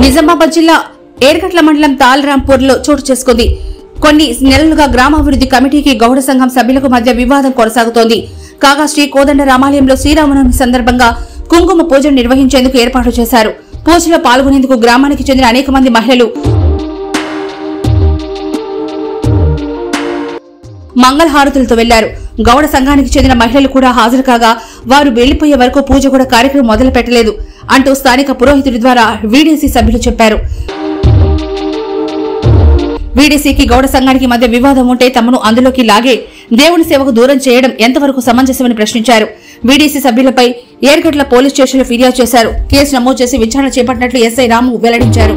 నిజామాబాద్ జిల్లా ఏర్గట్ల మండలం తాల్రాంపూర్లో చోటు చేసుకుంది. కొన్ని నెలలుగా గ్రామాభివృద్ధి కమిటీకి గౌడ సంఘం సభ్యులకు మధ్య వివాదం కొనసాగుతోంది. కాగా శ్రీ కోదండ రామాలయంలో శ్రీరామనవమి సందర్భంగా కుంకుమ పూజను నిర్వహించేందుకు ఏర్పాట్లు చేశారు. పూజలో పాల్గొనేందుకు గ్రామానికి చెందిన అనేక మంది మహిళలు మంగళహారతులతో వెళ్లారు. గౌడ సంఘానికి చెందిన మహిళలు కూడా హాజరు కాగా వారు వెళ్లిపోయే వరకు పూజ కూడా కార్యక్రమం మొదలు పెట్టలేదు అంటూ స్థానిక పురోహితుడి ద్వారా వీడీసీ సభ్యులు చెప్పారు. వీడీసీకి గౌడ సంఘానికి మధ్య వివాదం ఉంటే తమను అందులోకి లాగే దేవుని సేవకు దూరం చేయడం ఎంతవరకు సమంజసమని ప్రశ్నించారు. వీడీసీ సభ్యులపై ఏర్గట్ల పోలీస్ స్టేషన్లో ఫిర్యాదు చేశారు. కేసు నమోదు చేసి విచారణ చేపట్టినట్లు ఎస్ఐ రాము వెల్లడించారు.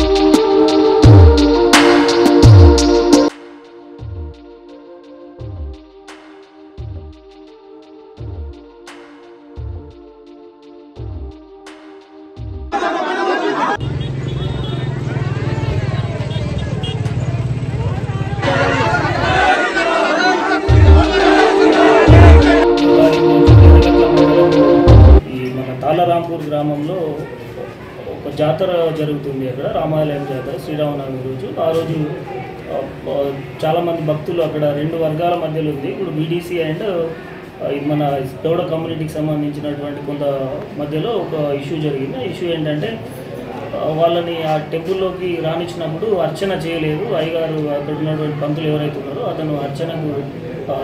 తాళరాంపూర్ గ్రామంలో ఒక జాతర జరుగుతుంది. అక్కడ రామాలయం జాతర శ్రీరామనవమి రోజు. ఆ రోజు చాలామంది భక్తులు అక్కడ రెండు వర్గాల మధ్యలో ఉంది. ఇప్పుడు బీడీసీ అండ్ మన గౌడ కమ్యూనిటీకి సంబంధించినటువంటి కొంత మధ్యలో ఒక ఇష్యూ జరిగింది. ఆ ఇష్యూ ఏంటంటే వాళ్ళని ఆ టెంపుల్లోకి రానిచ్చినప్పుడు అర్చన చేయలేదు. అయ్యగారు అక్కడ ఉన్నటువంటి పంతులు ఎవరైతే ఉన్నారో అతను అర్చనకు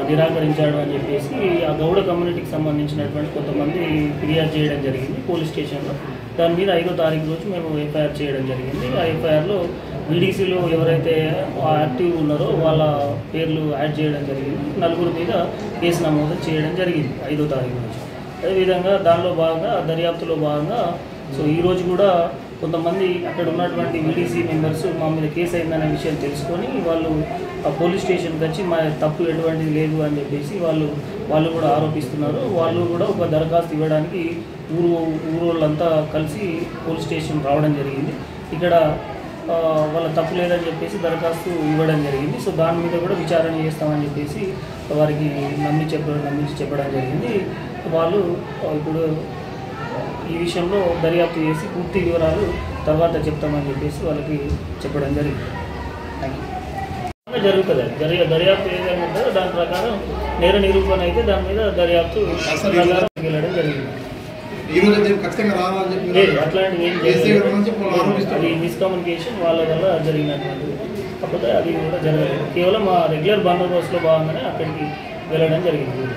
నిరాకరించాడు అని చెప్పేసి ఆ గౌడ కమ్యూనిటీకి సంబంధించినటువంటి కొంతమంది ఫిర్యాదు చేయడం జరిగింది పోలీస్ స్టేషన్లో. దాని మీద 5వ తారీఖు రోజు మేము ఎఫ్ఐఆర్ చేయడం జరిగింది. ఆ ఎఫ్ఐఆర్లో వీడీసీలో ఎవరైతే యాక్టివ్ ఉన్నారో వాళ్ళ పేర్లు యాడ్ చేయడం జరిగింది. 4 మీద కేసు నమోదు చేయడం జరిగింది 5వ తారీఖు రోజు. అదేవిధంగా దానిలో భాగంగా దర్యాప్తులో భాగంగా ఈరోజు కూడా కొంతమంది అక్కడ ఉన్నటువంటి వీడీసీ మెంబర్స్ మా మీద కేసు అయిందనే విషయం తెలుసుకొని వాళ్ళు ఆ పోలీస్ స్టేషన్కి వచ్చి మా తప్పు ఎటువంటిది లేదు అని చెప్పేసి వాళ్ళు కూడా ఆరోపిస్తున్నారు. వాళ్ళు కూడా ఒక దరఖాస్తు ఇవ్వడానికి ఊరోళ్ళంతా కలిసి పోలీస్ స్టేషన్ రావడం జరిగింది. ఇక్కడ వాళ్ళ తప్పు లేదని చెప్పేసి దరఖాస్తు ఇవ్వడం జరిగింది. దాని మీద కూడా విచారణ చేస్తామని చెప్పేసి వారికి నమ్మించి చెప్పడం జరిగింది. వాళ్ళు ఇప్పుడు ఈ విషయంలో దర్యాప్తు చేసి పూర్తి వివరాలు తర్వాత చెప్తామని చెప్పేసి వాళ్ళకి చెప్పడం జరిగింది. జరుగుతుంది దర్యాప్తు ఏదైనా ఉంటుందో దాని ప్రకారం నేర నిరూపణ అయితే దాని మీద దర్యాప్తు ప్రకారం వెళ్ళడం జరిగింది. అట్లాంటివి ఏం జరిగింది, అది మిస్కమ్యూనికేషన్ వాళ్ళ వల్ల జరిగినటువంటిది. కాకపోతే అది కూడా జరగలేదు. కేవలం మా రెగ్యులర్ బందోబస్తులో భాగంగానే అక్కడికి వెళ్ళడం జరిగింది.